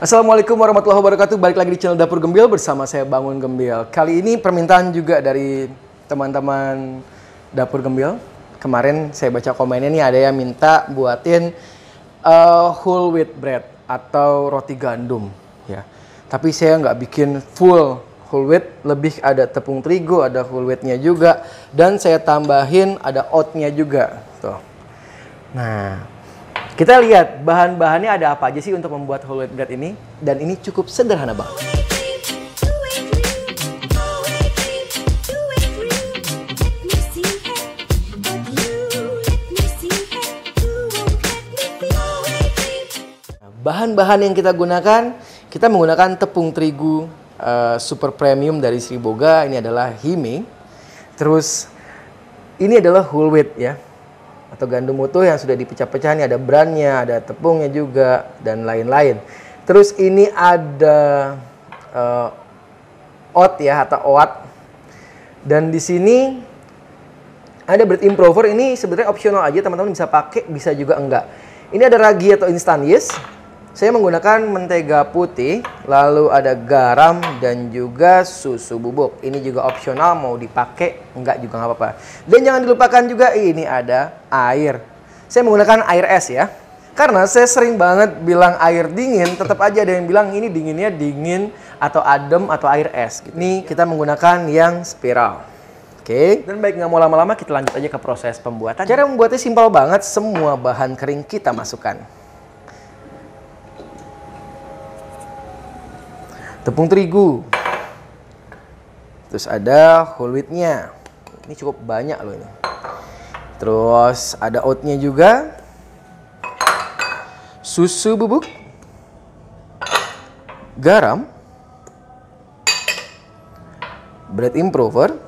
Assalamualaikum warahmatullahi wabarakatuh. Balik lagi di channel Dapur Gembil bersama saya Bangun Gembil. Kali ini permintaan juga dari teman-teman Dapur Gembil. Kemarin saya baca komennya nih, ada yang minta buatin whole wheat bread atau roti gandum ya. Tapi saya nggak bikin full whole wheat, lebih ada tepung terigu, ada whole wheatnya juga, dan saya tambahin ada oatnya juga. Tuh. Nah, kita lihat bahan-bahannya ada apa aja sih untuk membuat whole wheat bread ini, dan ini cukup sederhana banget. Bahan-bahan yang kita menggunakan tepung terigu super premium dari Sri Boga. Ini adalah Hime. Terus ini adalah whole wheat ya, atau gandum utuh yang sudah dipecah-pecah. Ini ada brandnya, ada tepungnya juga, dan lain-lain. Terus ini ada oat ya, atau oat. Dan di sini ada bread improver. Ini sebenarnya opsional aja, teman-teman bisa pakai, bisa juga enggak. Ini ada ragi atau instant yeast. Saya menggunakan mentega putih, lalu ada garam dan juga susu bubuk. Ini juga opsional, mau dipakai enggak juga nggak apa-apa. Dan jangan dilupakan juga ini ada air. Saya menggunakan air es ya. Karena saya sering banget bilang air dingin, tetap aja ada yang bilang ini dinginnya dingin atau adem atau air es. Ini kita menggunakan yang spiral. Oke. Dan baik, nggak mau lama-lama, kita lanjut aja ke proses pembuatan. Cara membuatnya simpel banget, semua bahan kering kita masukkan. Tepung terigu, terus ada whole wheat-nya, ini cukup banyak loh ini. Terus ada oat-nya juga, susu bubuk, garam, bread improver,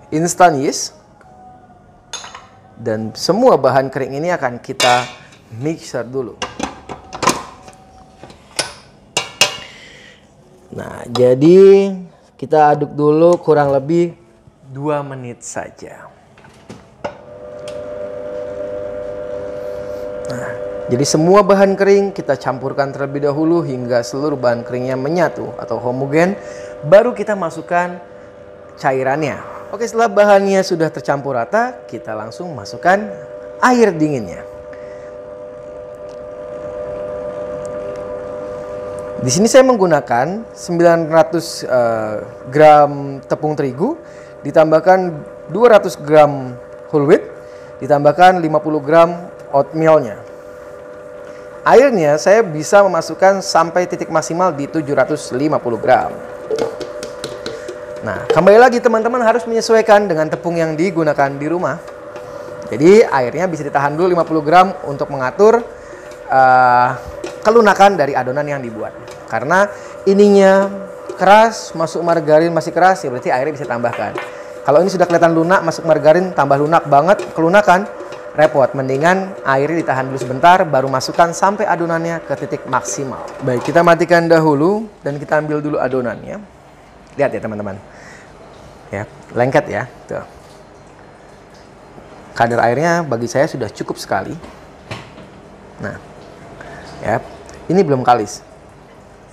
instant yeast, dan semua bahan kering ini akan kita mixer dulu. Nah, jadi kita aduk dulu kurang lebih 2 menit saja. Nah, jadi semua bahan kering kita campurkan terlebih dahulu hingga seluruh bahan keringnya menyatu atau homogen. Baru kita masukkan cairannya. Oke, setelah bahannya sudah tercampur rata, kita langsung masukkan air dinginnya. Di sini saya menggunakan 900 gram tepung terigu, ditambahkan 200 gram whole wheat, ditambahkan 50 gram oatmeal-nya. Airnya saya bisa memasukkan sampai titik maksimal di 750 gram. Nah, kembali lagi teman-teman harus menyesuaikan dengan tepung yang digunakan di rumah. Jadi airnya bisa ditahan dulu 50 gram untuk mengatur kelunakan dari adonan yang dibuat. Karena ininya keras, masuk margarin masih keras, ya berarti airnya bisa tambahkan. Kalau ini sudah kelihatan lunak, masuk margarin tambah lunak banget, kelunakan, repot. Mendingan airnya ditahan dulu sebentar, baru masukkan sampai adonannya ke titik maksimal. Baik, kita matikan dahulu dan kita ambil dulu adonannya. Lihat ya teman-teman, ya lengket ya. Tuh. Kadar airnya bagi saya sudah cukup sekali. Nah, ya ini belum kalis.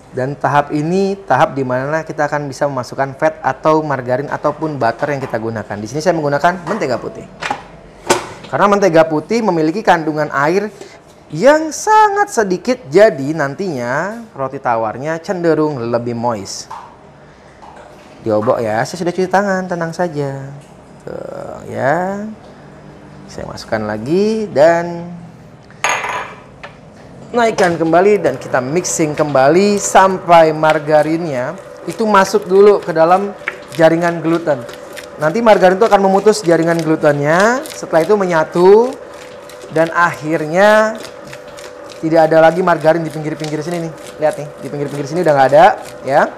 Dan tahap ini tahap di mana kita akan bisa memasukkan fat atau margarin ataupun butter yang kita gunakan. Di sini saya menggunakan mentega putih. Karena mentega putih memiliki kandungan air yang sangat sedikit, jadi nantinya roti tawarnya cenderung lebih moist. Diobok ya, saya sudah cuci tangan, tenang saja. Tuh, ya. Saya masukkan lagi dan naikkan kembali dan kita mixing kembali sampai margarinnya itu masuk dulu ke dalam jaringan gluten. Nanti margarin itu akan memutus jaringan glutennya, setelah itu menyatu dan akhirnya tidak ada lagi margarin di pinggir-pinggir sini nih. Lihat nih, di pinggir-pinggir sini udah nggak ada ya.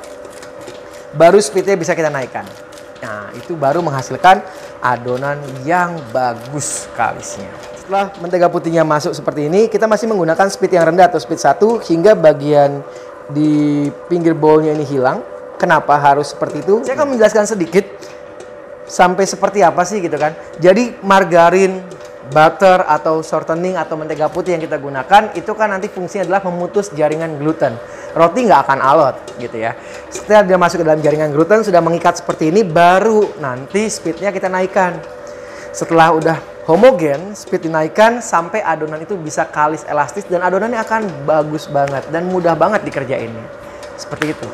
Baru speednya bisa kita naikkan. Nah, itu baru menghasilkan adonan yang bagus kalisnya. Setelah mentega putihnya masuk seperti ini, kita masih menggunakan speed yang rendah atau speed 1 hingga bagian di pinggir bowlnya ini hilang. Kenapa harus seperti itu? Saya akan menjelaskan sedikit sampai seperti apa sih gitu kan. Jadi margarin, butter atau shortening atau mentega putih yang kita gunakan, itu kan nanti fungsinya adalah memutus jaringan gluten. Roti nggak akan alot gitu ya. Setelah dia masuk ke dalam jaringan gluten, sudah mengikat seperti ini, baru nanti speednya kita naikkan. Setelah udah homogen, speed dinaikkan sampai adonan itu bisa kalis elastis dan adonannya akan bagus banget dan mudah banget dikerjainnya. Seperti itu.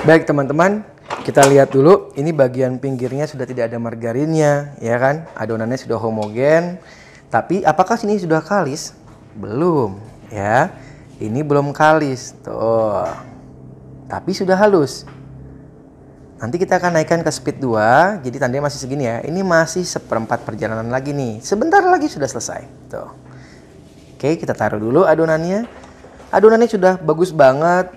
Baik teman-teman, kita lihat dulu, ini bagian pinggirnya sudah tidak ada margarinnya, ya kan? Adonannya sudah homogen. Tapi apakah sini sudah kalis? Belum, ya. Ini belum kalis, tuh. Tapi sudah halus. Nanti kita akan naikkan ke speed 2, jadi tandanya masih segini ya. Ini masih seperempat perjalanan lagi nih. Sebentar lagi sudah selesai, tuh. Oke, kita taruh dulu adonannya. Adonannya sudah bagus banget,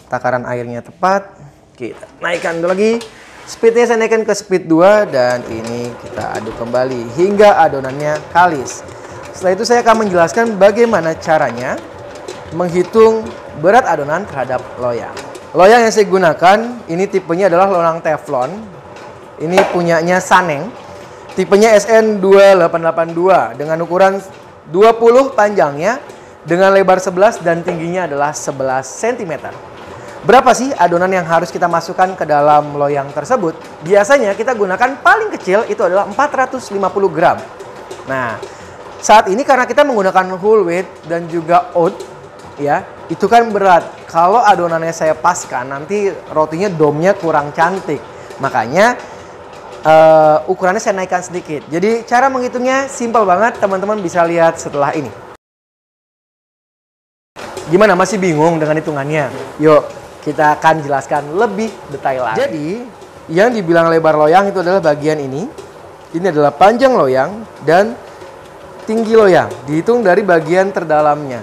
takaran airnya tepat. Kita naikkan dulu lagi. Speednya saya naikkan ke speed 2 dan ini kita aduk kembali hingga adonannya kalis. Setelah itu saya akan menjelaskan bagaimana caranya menghitung berat adonan terhadap loyang. Loyang yang saya gunakan ini tipenya adalah loyang teflon. Ini punyanya Saneng. Tipenya SN2882 dengan ukuran 20 panjangnya dengan lebar 11 dan tingginya adalah 11 cm. Berapa sih adonan yang harus kita masukkan ke dalam loyang tersebut? Biasanya kita gunakan paling kecil itu adalah 450 gram. Nah, saat ini karena kita menggunakan whole wheat dan juga oat, ya, itu kan berat. Kalau adonannya saya paskan, nanti rotinya domnya kurang cantik. Makanya ukurannya saya naikkan sedikit. Jadi cara menghitungnya simpel banget, teman-teman bisa lihat setelah ini. Gimana, masih bingung dengan hitungannya? Yuk, kita akan jelaskan lebih detail lagi. Jadi, yang dibilang lebar loyang itu adalah bagian ini. Ini adalah panjang loyang dan tinggi loyang. Dihitung dari bagian terdalamnya.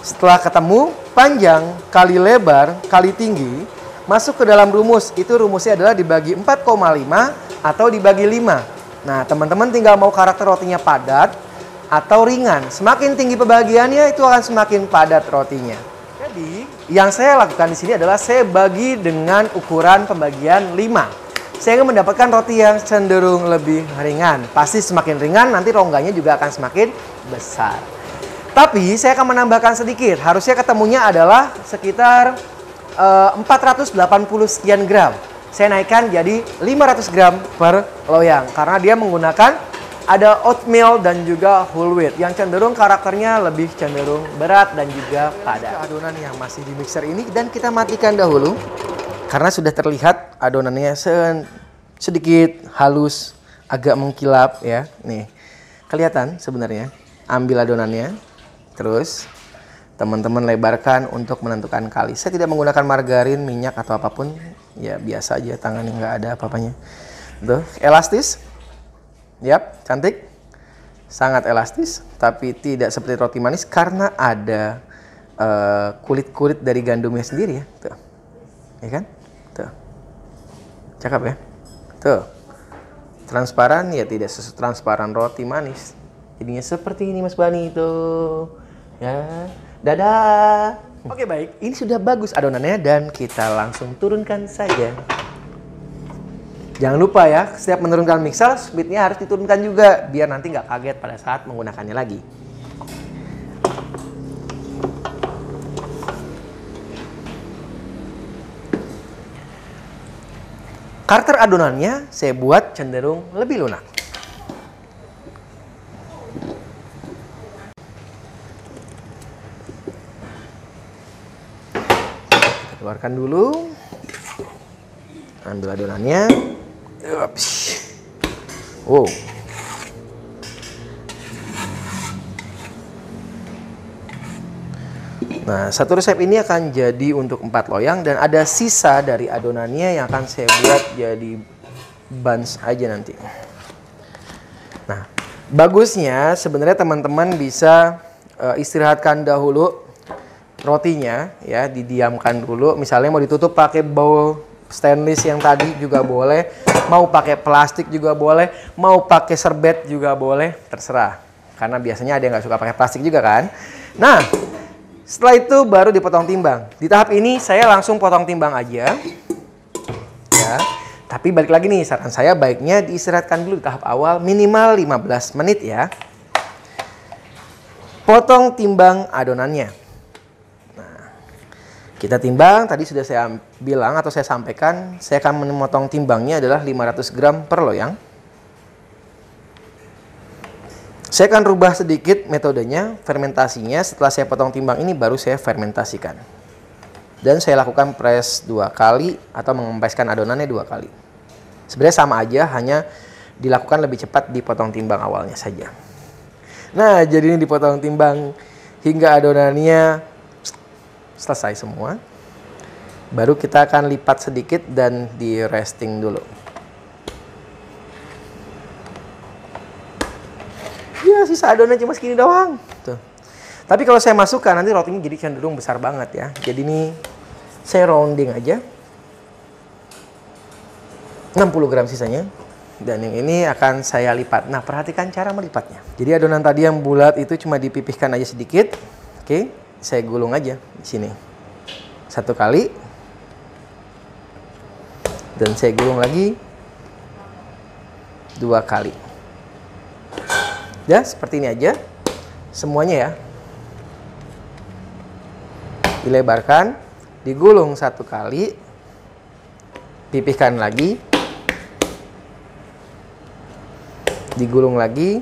Setelah ketemu panjang kali lebar kali tinggi, masuk ke dalam rumus. Itu rumusnya adalah dibagi 4,5 atau dibagi 5. Nah, teman-teman tinggal mau karakter rotinya padat atau ringan. Semakin tinggi pembagiannya, itu akan semakin padat rotinya. Jadi, yang saya lakukan di sini adalah saya bagi dengan ukuran pembagian 5. Saya ingin mendapatkan roti yang cenderung lebih ringan. Pasti semakin ringan, nanti rongganya juga akan semakin besar. Tapi, saya akan menambahkan sedikit. Harusnya ketemunya adalah sekitar 480 sekian gram. Saya naikkan jadi 500 gram per loyang. Karena dia menggunakan ada oatmeal dan juga whole wheat yang cenderung karakternya lebih cenderung berat dan juga padat. Adonan yang masih di mixer ini dan kita matikan dahulu karena sudah terlihat adonannya sedikit halus, agak mengkilap ya. Nih, kelihatan sebenarnya. Ambil adonannya, terus teman-teman lebarkan untuk menentukan kalis. Saya tidak menggunakan margarin, minyak atau apapun, ya biasa aja, tangannya nggak ada apa-apanya. Tuh, elastis. Yap, cantik. Sangat elastis, tapi tidak seperti roti manis karena ada kulit-kulit dari gandumnya sendiri ya. Tuh. Ya kan? Tuh. Cakep ya? Tuh. Transparan ya, tidak setransparan roti manis. Jadinya seperti ini Mas Bani itu. Ya. Dadah. Oke, baik. Ini sudah bagus adonannya dan kita langsung turunkan saja. Jangan lupa ya, setiap menurunkan mixer, speednya harus diturunkan juga, biar nanti nggak kaget pada saat menggunakannya lagi. Karakter adonannya saya buat cenderung lebih lunak. Kita keluarkan dulu. Ambil adonannya. Wow. Nah, satu resep ini akan jadi untuk 4 loyang dan ada sisa dari adonannya yang akan saya buat jadi buns aja nanti. Nah, bagusnya sebenarnya teman-teman bisa istirahatkan dahulu rotinya ya, didiamkan dulu. Misalnya mau ditutup pakai bowl stainless yang tadi juga boleh, mau pakai plastik juga boleh, mau pakai serbet juga boleh, terserah. Karena biasanya ada yang nggak suka pakai plastik juga kan. Nah, setelah itu baru dipotong timbang. Di tahap ini saya langsung potong timbang aja. Ya. Tapi balik lagi nih, saran saya baiknya diistirahatkan dulu di tahap awal minimal 15 menit ya. Potong timbang adonannya. Nah, kita timbang, tadi sudah saya bilang atau saya sampaikan, saya akan memotong timbangnya adalah 500 gram per loyang. Saya akan rubah sedikit metodenya, fermentasinya. Setelah saya potong timbang ini baru saya fermentasikan. Dan saya lakukan press 2 kali atau mengempeskan adonannya 2 kali. Sebenarnya sama aja, hanya dilakukan lebih cepat dipotong timbang awalnya saja. Nah, jadi ini dipotong timbang hingga adonannya selesai semua. Baru kita akan lipat sedikit dan di resting dulu. Ya, sisa adonan cuma segini doang. Tuh. Tapi kalau saya masukkan nanti rotinya jadi cenderung besar banget ya. Jadi ini saya rounding aja. 60 gram sisanya. Dan yang ini akan saya lipat. Nah, perhatikan cara melipatnya. Jadi adonan tadi yang bulat itu cuma dipipihkan aja sedikit. Oke, saya gulung aja di sini. 1 kali. Dan saya gulung lagi 2 kali. Ya, seperti ini aja. Semuanya ya. Dilebarkan, digulung 1 kali. Pipihkan lagi. Digulung lagi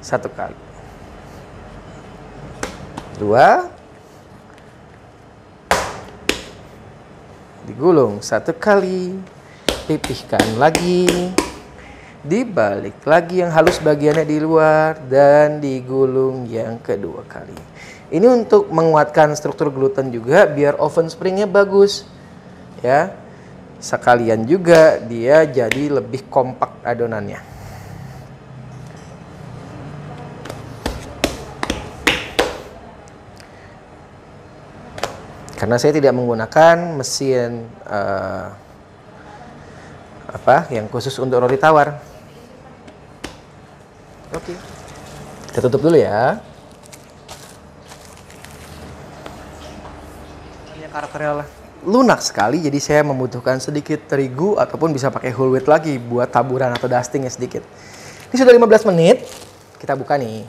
1 kali. 2. Digulung 1 kali. Pipihkan lagi. Dibalik lagi yang halus bagiannya di luar dan digulung yang kedua kali. Ini untuk menguatkan struktur gluten juga biar oven springnya bagus. Ya. Sekalian juga dia jadi lebih kompak adonannya. Karena saya tidak menggunakan mesin yang khusus untuk roti tawar. Oke. Kita tutup dulu ya. Ini karakternya lunak sekali, jadi saya membutuhkan sedikit terigu ataupun bisa pakai whole wheat lagi buat taburan atau dustingnya sedikit. Ini sudah 15 menit. Kita buka nih.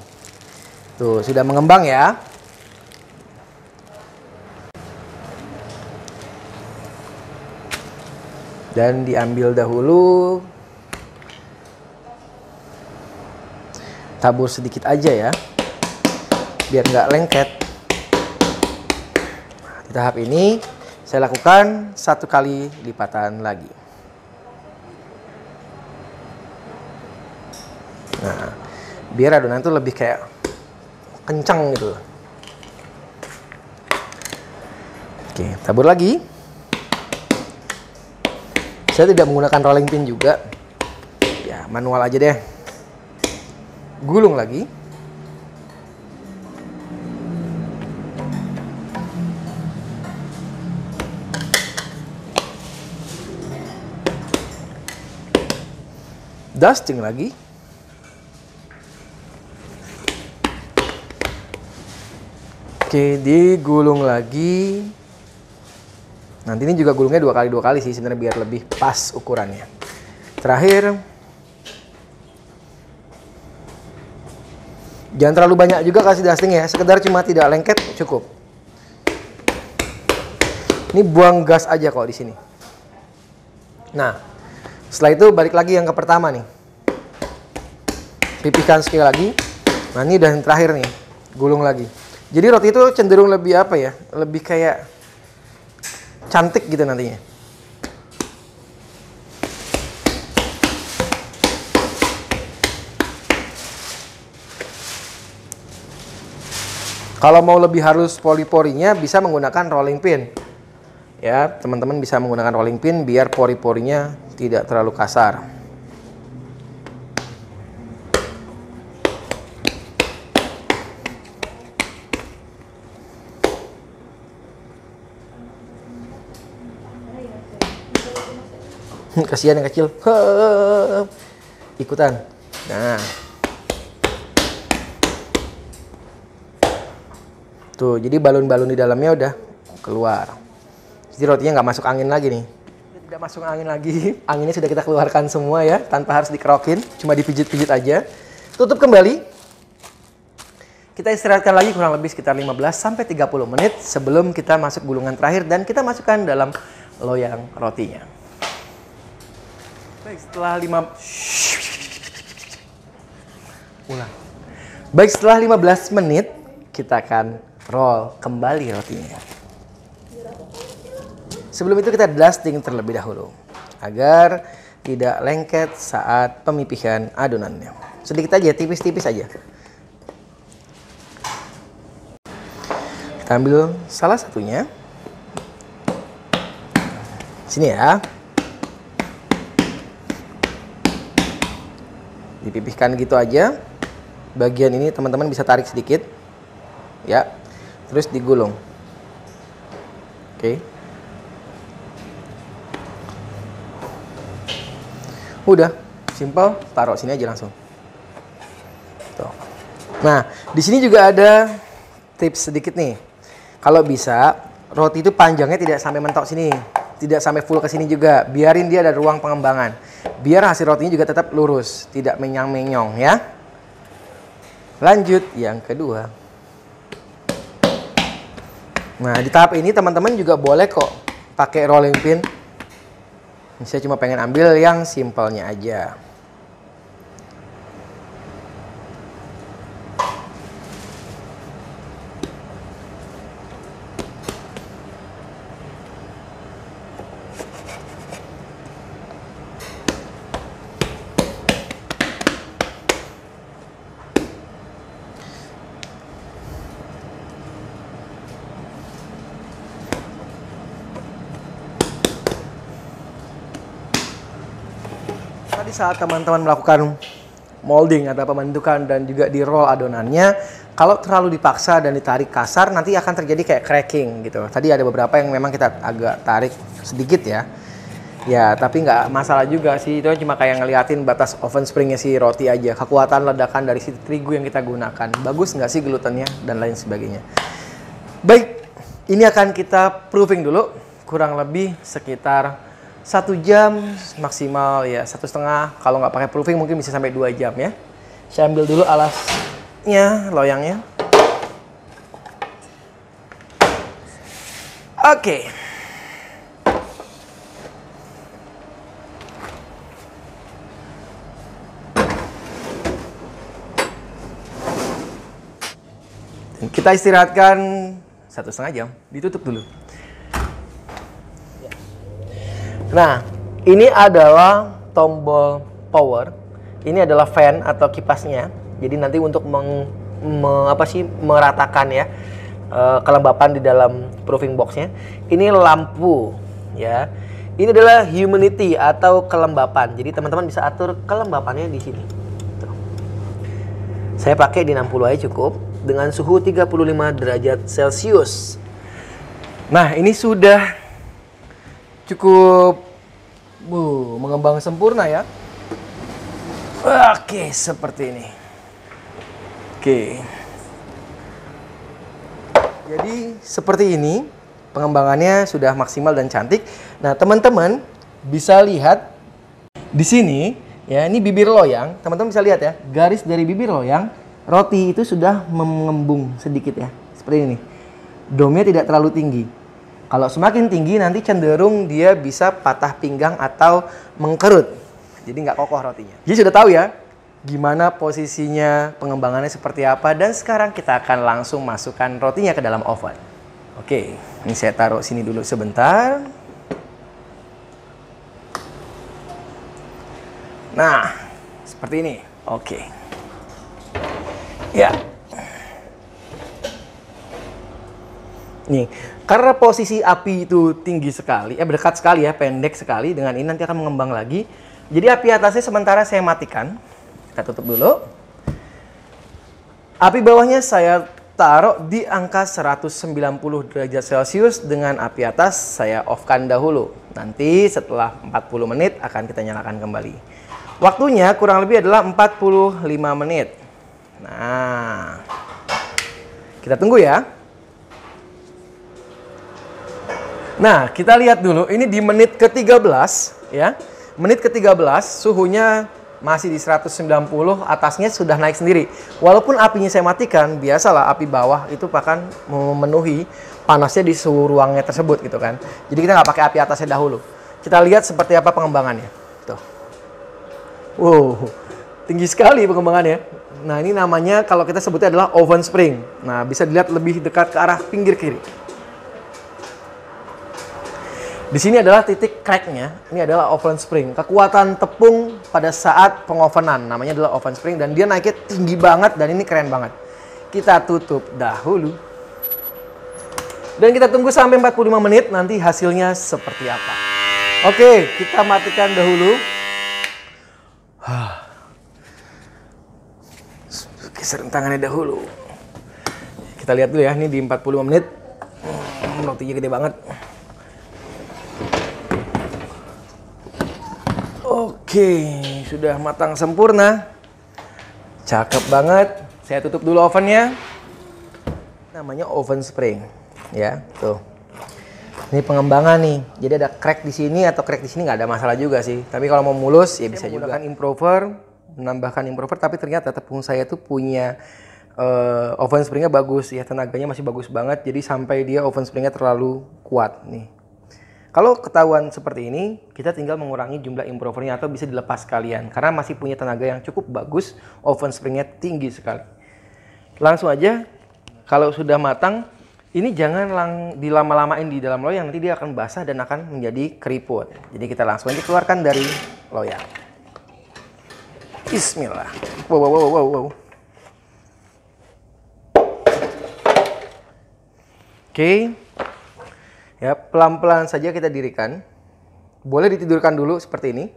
Tuh, sudah mengembang ya. Dan diambil dahulu, tabur sedikit aja ya, biar nggak lengket. Di tahap ini saya lakukan 1 kali lipatan lagi. Nah, biar adonan itu lebih kayak kencang gitu. Oke, tabur lagi. Saya tidak menggunakan rolling pin juga. Ya, manual aja deh. Gulung lagi. Dusting lagi. Oke, digulung lagi. Nanti ini juga gulungnya 2 kali sih sebenarnya biar lebih pas ukurannya. Terakhir, jangan terlalu banyak juga kasih dusting ya, sekedar cuma tidak lengket cukup. Ini buang gas aja kok di sini. Nah, setelah itu balik lagi yang ke pertama nih. Pipihkan sekali lagi. Nah, ini udah yang terakhir nih, gulung lagi. Jadi roti itu cenderung lebih apa ya? Lebih kayak cantik gitu nantinya. Kalau mau lebih halus pori-porinya bisa menggunakan rolling pin. Ya, teman-teman bisa menggunakan rolling pin biar pori-porinya tidak terlalu kasar. Kasihan yang kecil. Ikutan. Nah. Tuh, jadi balon-balon di dalamnya udah keluar. Jadi rotinya nggak masuk angin lagi nih. Tidak masuk angin lagi. Anginnya sudah kita keluarkan semua ya, tanpa harus dikerokin, cuma dipijit-pijit aja. Tutup kembali. Kita istirahatkan lagi kurang lebih sekitar 15-30 menit sebelum kita masuk gulungan terakhir dan kita masukkan dalam loyang rotinya. Baik, setelah 15 menit kita akan roll kembali rotinya. Sebelum itu kita dusting terlebih dahulu agar tidak lengket saat pemipihan adonannya. Sedikit aja, tipis-tipis aja. Kita ambil salah satunya. Sini ya. Dipipihkan gitu aja. Bagian ini teman-teman bisa tarik sedikit. Ya. Terus digulung. Oke. Udah, simple, taruh sini aja langsung. Tuh. Nah, di sini juga ada tips sedikit nih. Kalau bisa, roti itu panjangnya tidak sampai mentok sini, tidak sampai full ke sini juga. Biarin dia ada ruang pengembangan. Biar hasil rotinya juga tetap lurus, tidak menyang-menyong ya. Lanjut yang kedua. Nah, di tahap ini teman-teman juga boleh kok pakai rolling pin. Saya cuma pengen ambil yang simpelnya aja. Tadi saat teman-teman melakukan molding atau pembentukan dan juga di roll adonannya, kalau terlalu dipaksa dan ditarik kasar nanti akan terjadi kayak cracking gitu. Tadi ada beberapa yang memang kita agak tarik sedikit ya. Ya, tapi nggak masalah juga sih. Itu cuma kayak ngeliatin batas oven springnya si roti aja. Kekuatan ledakan dari si terigu yang kita gunakan. Bagus nggak sih glutennya dan lain sebagainya. Baik, ini akan kita proofing dulu. Kurang lebih sekitar 1 jam maksimal ya 1,5. Kalau nggak pakai proofing mungkin bisa sampai 2 jam ya. Saya ambil dulu alasnya, loyangnya. Oke. Dan kita istirahatkan 1,5 jam. Ditutup dulu. Nah, ini adalah tombol power. Ini adalah fan atau kipasnya. Jadi nanti untuk meratakan ya kelembapan di dalam proofing boxnya. Ini lampu ya. Ini adalah humidity atau kelembapan. Jadi teman-teman bisa atur kelembapannya di sini. Tuh. Saya pakai di 60 aja cukup dengan suhu 35 derajat Celcius. Nah, ini sudah cukup mengembang sempurna ya. Oke, seperti ini. Oke. Jadi seperti ini pengembangannya sudah maksimal dan cantik. Nah, teman-teman bisa lihat di sini ya, ini bibir loyang. Teman-teman bisa lihat ya, garis dari bibir loyang roti itu sudah mengembung sedikit ya. Seperti ini. Domnya tidak terlalu tinggi. Kalau semakin tinggi nanti cenderung dia bisa patah pinggang atau mengkerut. Jadi nggak kokoh rotinya. Jadi sudah tahu ya gimana posisinya, pengembangannya seperti apa. Dan sekarang kita akan langsung masukkan rotinya ke dalam oven. Oke, ini saya taruh sini dulu sebentar. Nah, seperti ini. Oke. Ya. Nih, karena posisi api itu tinggi sekali, dekat sekali ya, pendek sekali, dengan ini nanti akan mengembang lagi. Jadi api atasnya sementara saya matikan. Kita tutup dulu. Api bawahnya saya taruh di angka 190 derajat Celcius dengan api atas saya off-kan dahulu. Nanti setelah 40 menit akan kita nyalakan kembali. Waktunya kurang lebih adalah 45 menit. Nah, kita tunggu ya. Nah, kita lihat dulu, ini di menit ke-13 ya. Menit ke-13 suhunya masih di 190, atasnya sudah naik sendiri. Walaupun apinya saya matikan, biasalah api bawah itu akan memenuhi panasnya di suhu ruangnya tersebut gitu kan. Jadi kita nggak pakai api atasnya dahulu. Kita lihat seperti apa pengembangannya. Tuh. Wow, tinggi sekali pengembangannya. Nah, ini namanya kalau kita sebutnya adalah oven spring. Nah, bisa dilihat lebih dekat ke arah pinggir kiri. Di sini adalah titik cracknya. Ini adalah oven spring. Kekuatan tepung pada saat pengovenan. Namanya adalah oven spring. Dan dia naiknya tinggi banget. Dan ini keren banget. Kita tutup dahulu. Dan kita tunggu sampai 45 menit. Nanti hasilnya seperti apa. Oke, kita matikan dahulu. Geserin tangannya dahulu. Kita lihat dulu ya. Ini di 45 menit. Rotinya gede banget. Oke, sudah matang sempurna. Cakep banget. Saya tutup dulu ovennya. Namanya oven spring, ya. Tuh. Ini pengembangan nih. Jadi ada crack di sini atau crack di sini nggak ada masalah juga sih. Tapi kalau mau mulus ya bisa juga. Menambahkan improver, tapi ternyata tepung saya tuh punya oven springnya bagus ya. Tenaganya masih bagus banget. Jadi sampai dia oven springnya terlalu kuat nih. Kalau ketahuan seperti ini, kita tinggal mengurangi jumlah improvernya atau bisa dilepas sekalian. Karena masih punya tenaga yang cukup bagus, oven springnya tinggi sekali. Langsung aja, kalau sudah matang, ini jangan dilama-lamain di dalam loyang, nanti dia akan basah dan akan menjadi keriput. Jadi kita langsung aja keluarkan dari loyang. Bismillah. Wow. Oke. Ya, pelan-pelan saja kita dirikan. Boleh ditidurkan dulu seperti ini.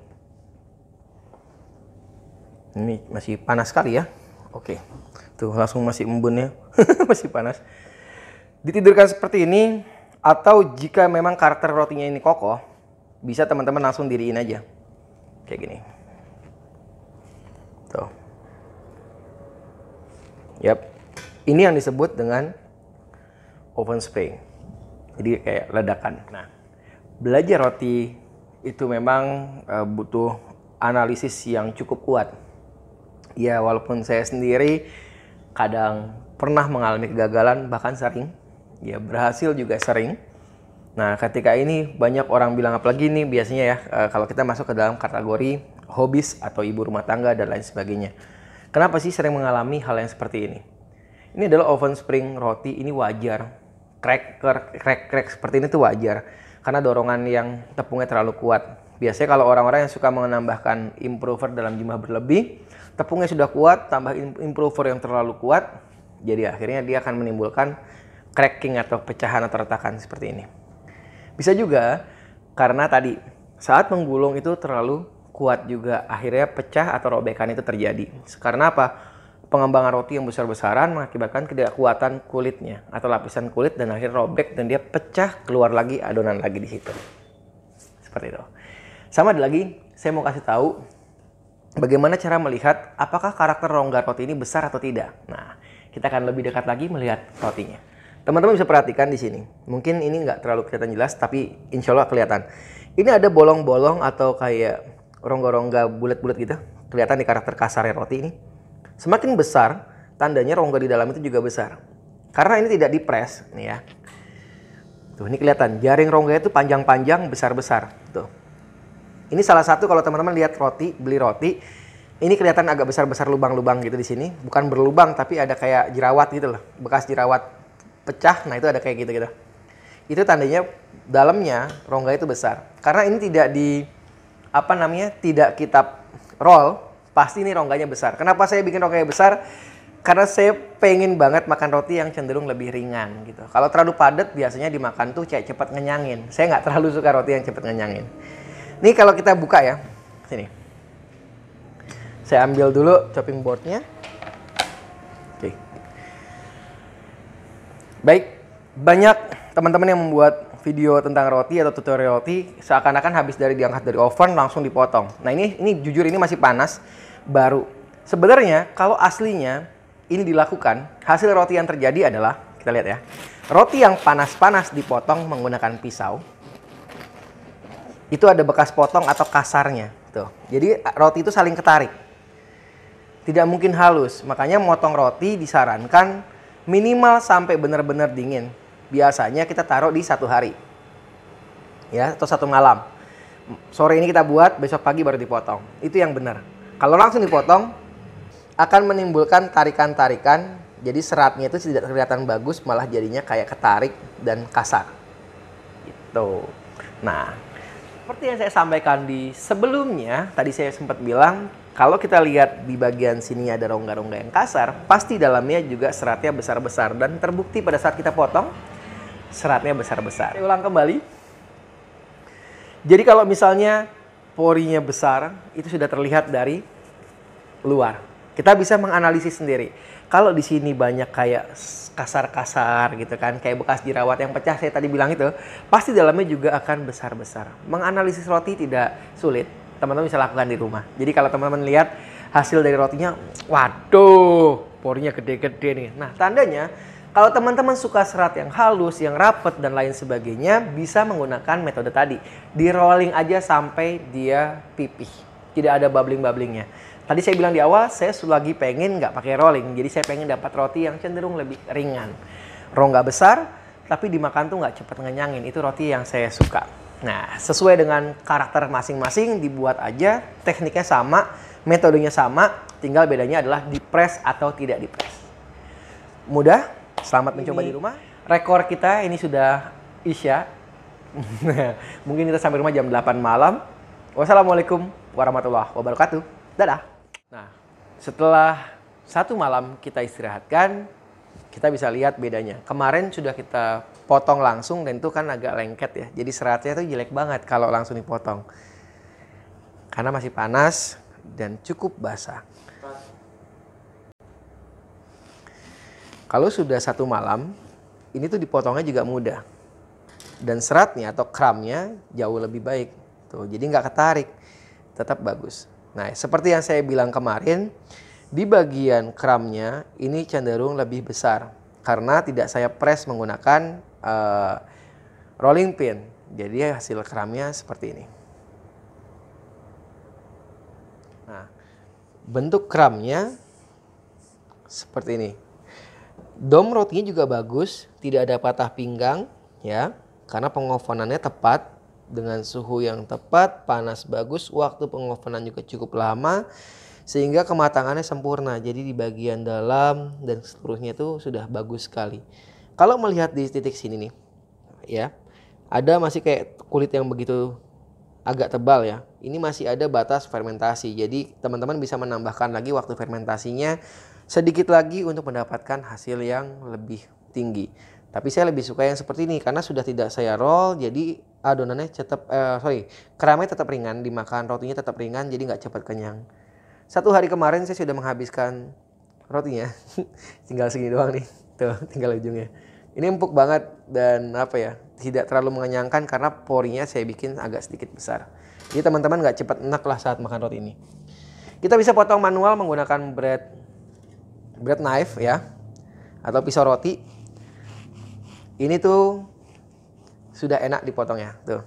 Ini masih panas sekali ya. Oke. Tuh, langsung masih embunnya. Masih panas. Ditidurkan seperti ini, atau jika memang karakter rotinya ini kokoh, bisa teman-teman langsung diriin aja. Kayak gini. Tuh. Yap. Ini yang disebut dengan oven spring. Jadi kayak ledakan. Nah, belajar roti itu memang butuh analisis yang cukup kuat. Ya, walaupun saya sendiri kadang pernah mengalami kegagalan, bahkan sering. Ya, berhasil juga sering. Nah, ketika ini banyak orang bilang, apalagi ini biasanya ya, kalau kita masuk ke dalam kategori hobis atau ibu rumah tangga dan lain sebagainya. Kenapa sih sering mengalami hal yang seperti ini? Ini adalah oven spring roti, ini wajar. Crack seperti ini tuh wajar karena dorongan yang tepungnya terlalu kuat. Biasanya kalau orang-orang yang suka menambahkan improver dalam jumlah berlebih, tepungnya sudah kuat, tambah improver yang terlalu kuat, jadi akhirnya dia akan menimbulkan cracking atau pecahan atau retakan seperti ini. Bisa juga karena tadi saat menggulung itu terlalu kuat juga, akhirnya pecah atau robekan itu terjadi. Karena apa? Pengembangan roti yang besar-besaran mengakibatkan ketidakkuatan kulitnya atau lapisan kulit dan akhirnya robek dan dia pecah, keluar lagi adonan lagi di situ. Seperti itu. Sama ada lagi, saya mau kasih tahu bagaimana cara melihat apakah karakter rongga roti ini besar atau tidak. Nah, kita akan lebih dekat lagi melihat rotinya. Teman-teman bisa perhatikan di sini. Mungkin ini nggak terlalu kelihatan jelas, tapi insya Allah kelihatan. Ini ada bolong-bolong atau kayak rongga-rongga bulat-bulat gitu. Kelihatan di karakter kasarnya roti ini. Semakin besar, tandanya rongga di dalam itu juga besar. Karena ini tidak dipres, nih ya. Tuh, ini kelihatan. Jaring rongganya itu panjang-panjang, besar-besar. Tuh. Ini salah satu kalau teman-teman lihat roti, beli roti, ini kelihatan agak besar-besar lubang-lubang gitu di sini. Bukan berlubang, tapi ada kayak jerawat gitu loh. Bekas jerawat pecah, nah itu ada kayak gitu-gitu. Itu tandanya dalamnya rongga itu besar. Karena ini tidak tidak kita roll. Pasti ini rongganya besar. Kenapa saya bikin rongganya besar? Karena saya pengen banget makan roti yang cenderung lebih ringan gitu. Kalau terlalu padat biasanya dimakan tuh kayak cepat ngenyangin. Saya nggak terlalu suka roti yang cepat ngenyangin. Nih kalau kita buka ya, sini. Saya ambil dulu chopping boardnya. Oke. Baik, banyak teman-teman yang membuat video tentang roti atau tutorial roti seakan-akan habis diangkat dari oven langsung dipotong. Nah ini jujur ini masih panas, baru. Sebenarnya kalau aslinya ini dilakukan, hasil roti yang terjadi adalah Kita lihat ya. Roti yang panas-panas dipotong menggunakan pisau. Itu ada bekas potong atau kasarnya. Tuh. Jadi roti itu saling ketarik. Tidak mungkin halus. Makanya motong roti disarankan minimal sampai benar-benar dingin. Biasanya kita taruh di 1 hari. Ya, atau 1 malam. Sore ini kita buat, besok pagi baru dipotong. Itu yang benar. Kalau langsung dipotong akan menimbulkan tarikan-tarikan. Jadi seratnya itu tidak kelihatan bagus, malah jadinya kayak ketarik dan kasar. Gitu. Nah, seperti yang saya sampaikan di sebelumnya, tadi saya sempat bilang, kalau kita lihat di bagian sini ada rongga-rongga yang kasar, pasti dalamnya juga seratnya besar-besar. Dan terbukti pada saat kita potong, seratnya besar-besar. Saya ulang kembali. Jadi kalau misalnya porinya besar, itu sudah terlihat dari luar. Kita bisa menganalisis sendiri. Kalau di sini banyak kayak kasar-kasar gitu kan, kayak bekas jerawat yang pecah saya tadi bilang itu, pasti dalamnya juga akan besar-besar. Menganalisis roti tidak sulit, teman-teman bisa lakukan di rumah. Jadi kalau teman-teman lihat hasil dari rotinya, waduh, porinya gede-gede nih. Nah, tandanya kalau teman-teman suka serat yang halus, yang rapet dan lain sebagainya, bisa menggunakan metode tadi. Di rolling aja sampai dia pipih, tidak ada bubbling-bubblingnya. Tadi saya bilang di awal, saya lagi pengen nggak pakai rolling. Jadi saya pengen dapat roti yang cenderung lebih ringan. Rongga besar, tapi dimakan tuh nggak cepat ngenyangin. Itu roti yang saya suka. Nah, sesuai dengan karakter masing-masing, dibuat aja. Tekniknya sama, metodenya sama. Tinggal bedanya adalah di-press atau tidak di-press. Mudah, selamat mencoba di rumah. Rekor kita ini sudah Isya. Mungkin kita sampai rumah jam 8 malam. Wassalamualaikum warahmatullahi wabarakatuh. Dadah. Nah, setelah 1 malam kita istirahatkan, kita bisa lihat bedanya. Kemarin sudah kita potong langsung dan itu kan agak lengket ya. Jadi seratnya itu jelek banget kalau langsung dipotong. Karena masih panas dan cukup basah. Kalau sudah 1 malam, ini tuh dipotongnya juga mudah. Dan seratnya atau crumbnya jauh lebih baik. Tuh, jadi nggak ketarik, tetap bagus. Nah, seperti yang saya bilang kemarin, di bagian crumbnya ini cenderung lebih besar karena tidak saya press menggunakan rolling pin. Jadi hasil crumbnya seperti ini. Nah, bentuk crumbnya seperti ini. Dom rotinya juga bagus, tidak ada patah pinggang ya, karena pengovenannya tepat. Dengan suhu yang tepat, panas bagus, waktu pengovenan juga cukup lama sehingga kematangannya sempurna. Jadi di bagian dalam dan seluruhnya itu sudah bagus sekali. Kalau melihat di titik sini nih, ya, ada masih kayak kulit yang begitu agak tebal ya. Ini masih ada batas fermentasi. Jadi teman-teman bisa menambahkan lagi waktu fermentasinya sedikit lagi untuk mendapatkan hasil yang lebih tinggi. Tapi saya lebih suka yang seperti ini karena sudah tidak saya roll, jadi adonannya tetap crumbnya tetap ringan, dimakan rotinya tetap ringan, jadi nggak cepat kenyang. 1 hari kemarin saya sudah menghabiskan rotinya, tinggal segini doang nih, tuh tinggal ujungnya. Ini empuk banget dan apa ya, tidak terlalu mengenyangkan karena porinya saya bikin agak sedikit besar. Jadi teman-teman nggak cepat enak lah saat makan roti ini. Kita bisa potong manual menggunakan bread knife ya, atau pisau roti. Ini tuh sudah enak dipotongnya, tuh.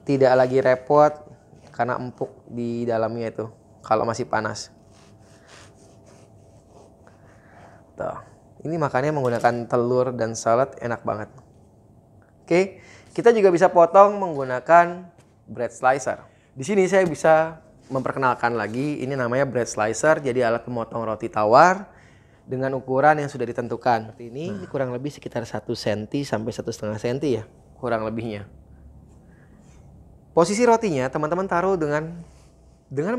Tidak lagi repot karena empuk di dalamnya itu kalau masih panas. Tuh. Ini makannya menggunakan telur dan salad enak banget. Oke, kita juga bisa potong menggunakan bread slicer. Di sini saya bisa memperkenalkan lagi, ini namanya bread slicer, jadi alat pemotong roti tawar dengan ukuran yang sudah ditentukan. Ini kurang lebih sekitar 1 cm sampai 1,5 cm ya, kurang lebihnya. Posisi rotinya teman-teman taruh dengan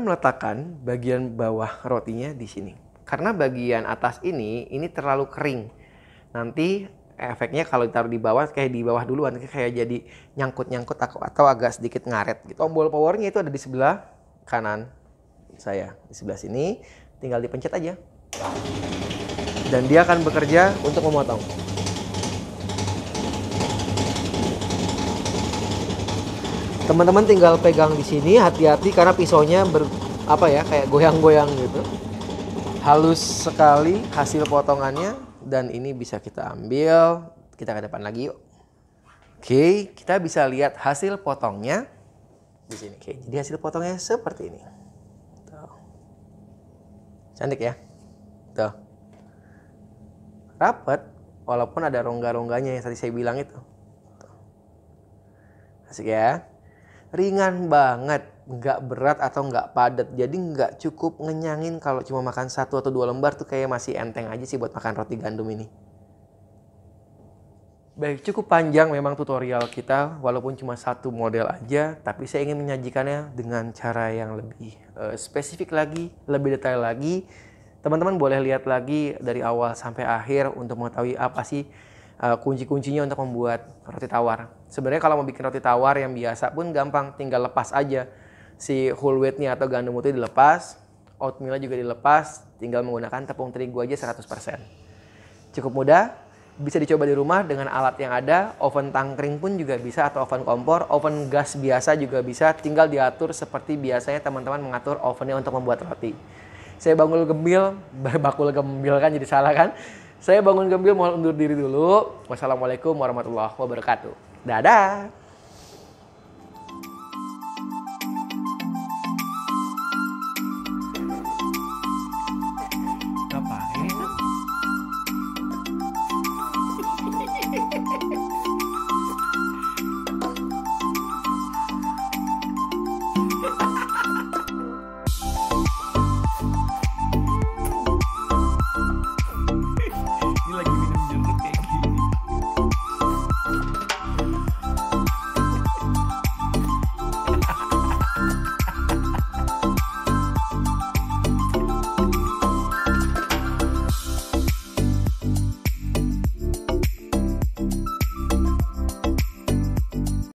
meletakkan bagian bawah rotinya di sini. Karena bagian atas ini terlalu kering. Nanti efeknya kalau ditaruh di bawah kayak di bawah duluan, kayak jadi nyangkut-nyangkut atau agak sedikit ngaret gitu. Tombol powernya itu ada di sebelah kanan saya, di sebelah sini. Tinggal dipencet aja. Dan dia akan bekerja untuk memotong. Teman-teman tinggal pegang di sini, hati-hati karena pisaunya kayak goyang-goyang gitu. Halus sekali hasil potongannya dan ini bisa kita ambil. Kita ke depan lagi yuk. Oke, kita bisa lihat hasil potongnya di sini. Oke, jadi hasil potongnya seperti ini. Tuh. Cantik ya? Tuh. Rapet, walaupun ada rongga-rongganya yang tadi saya bilang itu. Tuh. Asik ya? Ringan banget, nggak berat atau nggak padat. Jadi nggak cukup ngenyangin kalau cuma makan 1 atau 2 lembar tuh kayak masih enteng aja sih buat makan roti gandum ini. Baik, cukup panjang memang tutorial kita, walaupun cuma satu model aja, tapi saya ingin menyajikannya dengan cara yang lebih spesifik lagi, lebih detail lagi. Teman-teman boleh lihat lagi dari awal sampai akhir untuk mengetahui apa sih kunci-kuncinya untuk membuat roti tawar. Sebenarnya kalau mau bikin roti tawar yang biasa pun gampang, tinggal lepas aja. Si whole wheat-nya atau gandum putih dilepas, oatmeal juga dilepas, tinggal menggunakan tepung terigu aja 100%. Cukup mudah, bisa dicoba di rumah dengan alat yang ada, oven tangkring pun juga bisa atau oven kompor, oven gas biasa juga bisa, tinggal diatur seperti biasanya teman-teman mengatur ovennya untuk membuat roti. Saya Bangun Gembil, bakul gembil kan jadi salah kan? Saya Bangun Gembil mohon undur diri dulu. Wassalamualaikum warahmatullahi wabarakatuh. Dadah!